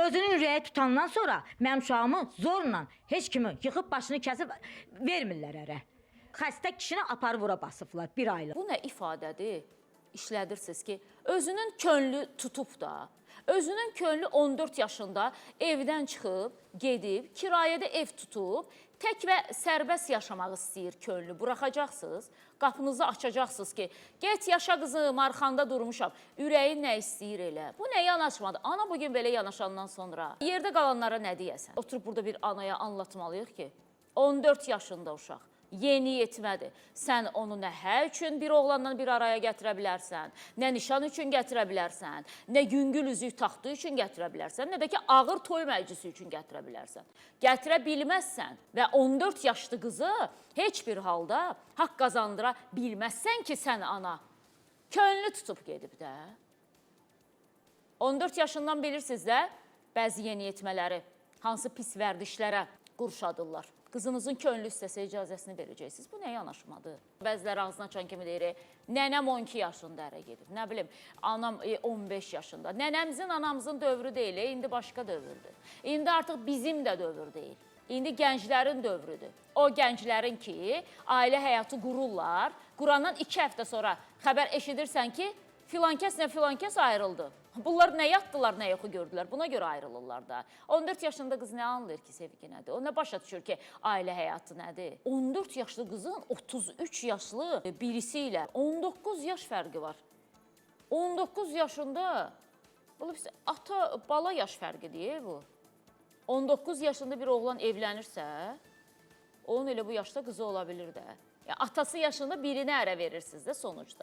Özünün ürəyi tutandan sonra mənim uşağımı zorla heç kimi yıxıb başını kəsib vermirlər ərə. Xəstə kişini aparıb ora basıblar bir aylıq. Bu nə ifadədir? İşlədirsiniz ki, özünün könlü tutub da, özünün könlü 14 yaşında evdən çıxıb, gedib, kirayədə ev tutub, tək və sərbəst yaşamaq istəyir könlü. Buraxacaqsınız, qapınızı açacaqsınız ki, get yaşa qızım, arxanda durmuşam, ürəyin nə istəyir elə. Bu nə yanaşmadı? Ana bugün belə yanaşandan sonra yerdə qalanlara nə deyəsən? Oturub burada bir anaya anlatmalıyıq ki, 14 yaşında uşaq. Yeni yetmədir. Sən onu nə hə üçün bir oğlanla bir araya gətirə bilərsən, nə nişan üçün gətirə bilərsən, nə yüngül üzük taxtığı üçün gətirə bilərsən, nə də ki, ağır toy məclisi üçün gətirə bilərsən. Gətirə bilməzsən və 14 yaşlı qızı heç bir halda haqq qazandıra bilməzsən ki, sən ana. Könlü tutub gedib də. 14 yaşından bilirsiniz də, bəzi yeniyetmələri hansı pis vərdişlərə qurşadırlar. Qızınızın könlü istəsə icazəsini verəcəksiniz. Bu nə yanaşmadır? Bəziləri ağzına açan kimi deyir, nənəm 12 yaşında ərə gedib. Nə bilim, anam 15 yaşında. Nənəmizin, anamızın dövrü deyil, indi başqa dövrdür. İndi artıq bizim də dövr deyil. İndi gənclərin dövrüdür. O gənclərin ki, ailə həyatı qururlar. Qurandan 2 həftə sonra xəbər eşidirsən ki, filankəslə filankəs ayrıldı. Bunlar nə yatdılar, nə yoxu gördülər. Buna görə ayrılırlar da. 14 yaşında qız nə anlayır ki, sevgi nədir? O nə başa düşür ki, ailə həyatı nədir? 14 yaşlı qızın 33 yaşlı birisi ilə 19 yaş fərqi var. 19 yaşında, ata-bala yaş fərqidir bu. 19 yaşında bir oğlan evlənirsə, onun elə bu yaşda qızı ola bilir də. Atası yaşında birinə ərə verirsiniz də sonuçda.